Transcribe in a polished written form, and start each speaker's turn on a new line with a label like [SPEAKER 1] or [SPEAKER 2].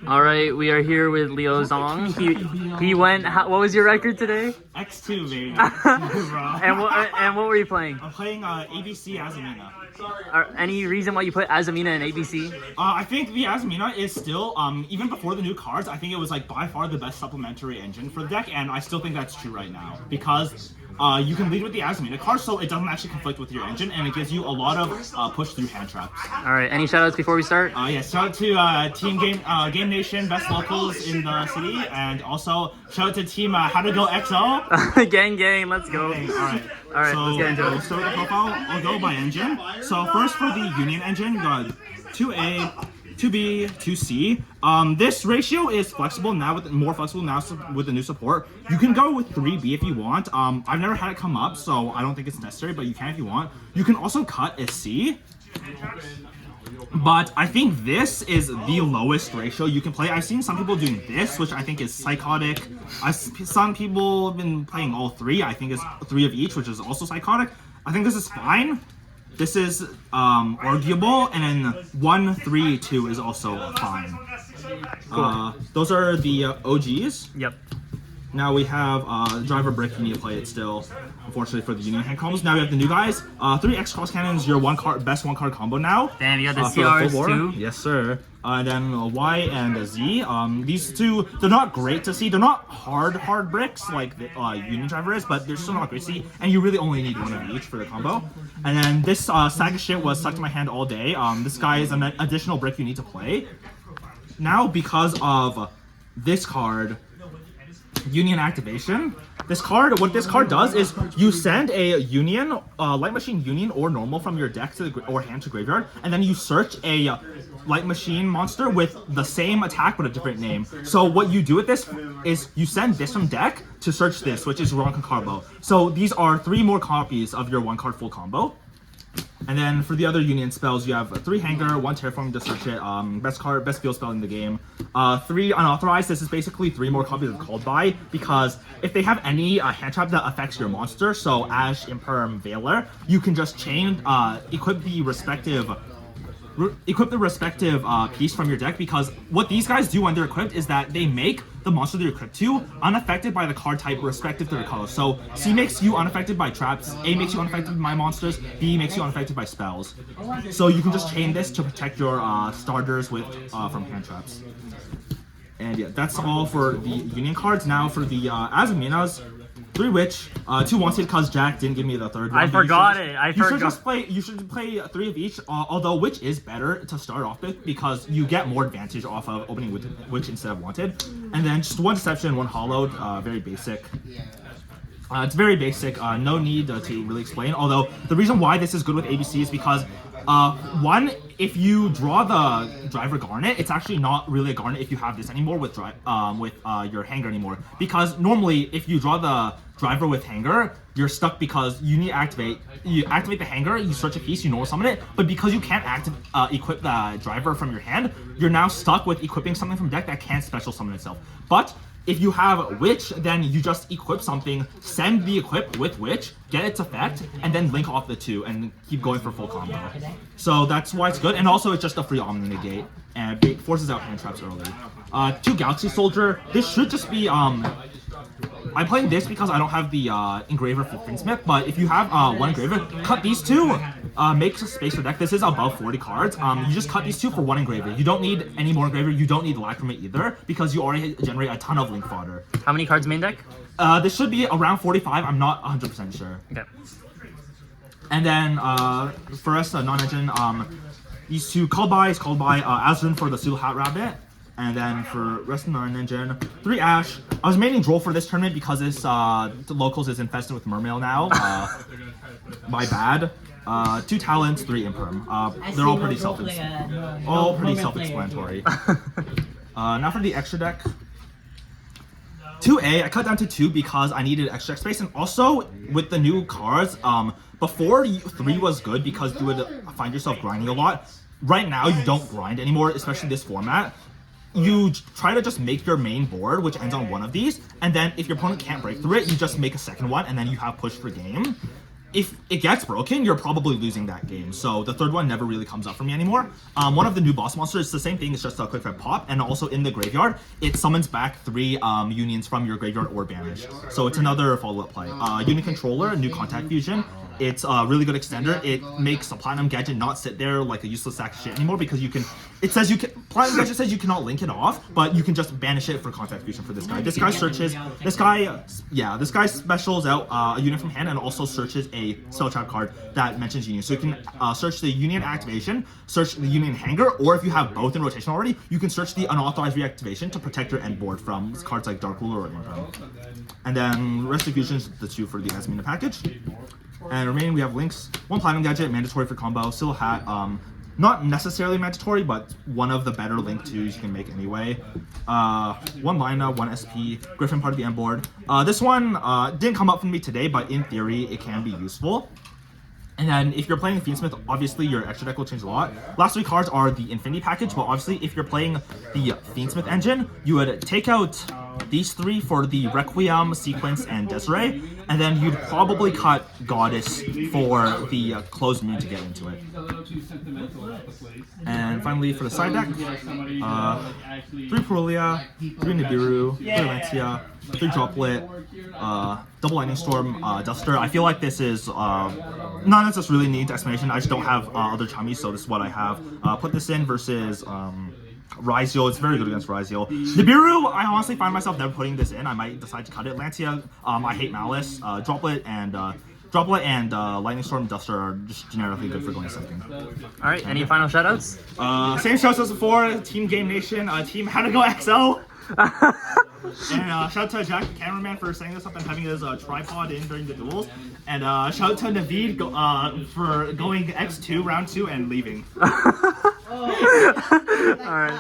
[SPEAKER 1] All right, we are here with Leo Zong. He went. What was your record today?
[SPEAKER 2] X2, baby.
[SPEAKER 1] And what were you playing?
[SPEAKER 2] I'm playing ABC AZAMINA.
[SPEAKER 1] Any reason why you put AZAMINA and ABC?
[SPEAKER 2] I think the AZAMINA is still, even before the new cards, I think it was like by far the best supplementary engine for the deck, and I still think that's true right now because you can lead with the AZAMINA card, so it doesn't actually conflict with your engine, and it gives you a lot of push through hand traps.
[SPEAKER 1] All right, any shoutouts before we start?
[SPEAKER 2] Yeah, shout out to Team Game Nation, best locals in the city, and also shout out to Team How to Go XO.
[SPEAKER 1] gang, let's go.
[SPEAKER 2] Okay, all right,
[SPEAKER 1] so let's get into it.
[SPEAKER 2] So the profile, I'll go by engine. So first for the Union engine, you got 2A, 2B, 2C. This ratio is flexible now, more flexible now with the new support. You can go with 3B if you want. I've never had it come up, so I don't think it's necessary, but you can if you want. You can also cut a C. But I think this is the lowest ratio you can play. I've seen some people doing this, which I think is psychotic. Some people have been playing all three. I think it's 3 of each, which is also psychotic. I think this is fine. This is arguable, and then 1, 3, 2 is also fine. Cool. Those are the OGs.
[SPEAKER 1] Yep. Now
[SPEAKER 2] we have driver brick. You need to play it still. Unfortunately for the Union hand combos. Now we have the new guys. 3 X cross cannons. Your best one card combo now.
[SPEAKER 1] Damn, you got the CRs too.
[SPEAKER 2] Yes, sir. And then Y and Z. These two, they're not great to see. They're not hard bricks like the Union driver is, but they're still not great to see. And you really only need 1 of each for the combo. And then this sack of shit was stuck to my hand all day. This guy is an additional brick you need to play. Now because of this card, Union activation. What this card does is you send a Union, Light Machine Union or normal from your deck to or hand to graveyard, and then you search a Light Machine monster with the same attack but a different name. So what you do with this is you send this from deck to search this, which is Ronkan combo. So these are 3 more copies of your 1 card full combo. And then for the other Union spells, you have 3 Hanger, 1 Terraform to search it, best field spell in the game. 3 Unauthorized, this is basically 3 more copies of Called By, because if they have any hand trap that affects your monster, so Ash, Imperm, Veiler, you can just chain, equip the respective piece from your deck, because what these guys do when they're equipped is that they make the monster they're equipped to unaffected by the card type respective to their color. So C makes you unaffected by traps, A makes you unaffected by monsters, B makes you unaffected by spells. So you can just chain this to protect your starters with from hand traps. And yeah, that's all for the Union cards. Now for the AZAMINAs. 3 Witch, 2 Wanted because Jack didn't give me the 3rd one.
[SPEAKER 1] I forgot it.
[SPEAKER 2] You should play 3 of each, although Witch is better to start off with because you get more advantage off of opening with Witch instead of Wanted. And then just 1 Deception, 1 Hollowed, very basic. It's very basic, no need to really explain, although the reason why this is good with ABC is because 1, if you draw the driver Garnet, it's actually not really a Garnet if you have this anymore with your Hanger anymore. Because normally, if you draw the driver with Hanger, you're stuck because you need to activate. You activate the Hanger, you search a piece, you normal summon it, but because you can't equip the driver from your hand, you're now stuck with equipping something from deck that can't special summon itself. But if you have Witch, then you just equip something, send the equip with Witch, get its effect, and then link off the 2 and keep going for full combo. So that's why it's good, and also it's just a free Omni Negate, and it forces out hand traps early. 2 Galaxy Soldier, this should just be, I'm playing this because I don't have the engraver for Finsmith, but if you have 1 engraver, cut these 2, make space for deck. This is above 40 cards. You just cut these 2 for 1 engraver. You don't need any more engraver. You don't need Lacrima either because you already generate a ton of link fodder.
[SPEAKER 1] How many cards main deck?
[SPEAKER 2] This should be around 45. I'm not 100% sure.
[SPEAKER 1] Okay.
[SPEAKER 2] And then for us, non-engine, these 2 Called By, Azrin for the Seal Hat Rabbit. And then for rest of the non-engine, 3 Ash. I was mainly Droll for this tournament because this the locals is infested with Mermail now. My bad. 2 Talents, 3 Imperm. They're all pretty self-explanatory. Now for the extra deck. 2A, I cut down to 2 because I needed extra deck space, and also with the new cards, before 3 was good because you would find yourself grinding a lot. Right now you don't grind anymore, especially this format. You try to just make your main board, which ends on 1 of these, and then if your opponent can't break through it, you just make a second one, and then you have push for game. if it gets broken, you're probably losing that game. So the third one never really comes up for me anymore. One of the new boss monsters, it's the same thing. It's just a quick red pop, and also in the graveyard, it summons back 3 unions from your graveyard or banished. So it's another follow-up play. Union controller, new contact fusion. It's a really good extender. It makes a platinum gadget not sit there like a useless sack of shit anymore because you can. It says you can. Platinum gadget says you cannot link it off, but you can just banish it for contact fusion for this guy. This guy searches. This guy specials out a unit from hand and also searches a spell trap card that mentions union. So you can search the union activation, search the union hanger, or if you have both in rotation already, you can search the unauthorized reactivation to protect your end board from cards like Dark Ruler or Imperm. And then Rest of Fusion's the 2 for the AZAMINA package. And remaining, we have links. 1 platinum gadget, mandatory for combo. Still hat, not necessarily mandatory, but one of the better link 2s you can make anyway. 1 mana, 1 SP, Griffin part of the end board. This one didn't come up for me today, but in theory, it can be useful. And then if you're playing Fiendsmith, obviously your extra deck will change a lot. Last 3 cards are the Infinity package, but obviously if you're playing the Fiendsmith engine, you would take out these 3 for the Requiem, Sequence, and Desiree, and then you'd probably cut Goddess for the Closed Moon to get into it. And finally for the side deck, 3 Perulia, 3 Nibiru, 3 Lancia, 3 Droplet, double Lightning Storm, Duster. I feel like this is none of this really needs explanation. I just don't have other chummies, so this is what I have. Put this in versus Ryzio. It's very good against Ryzio. Nibiru, I honestly find myself never putting this in. I might decide to cut it. Lancia, I hate Malice. Droplet and Lightning Storm Duster are just generically good for going second.
[SPEAKER 1] All right, any final shoutouts?
[SPEAKER 2] Same shoutouts as before. Team Game Nation, Team How to Go XO. And shout out to Jack, the cameraman, for setting this up and having his tripod in during the duels. And shout out to Naveed for going X2 round 2 and leaving.
[SPEAKER 1] All right.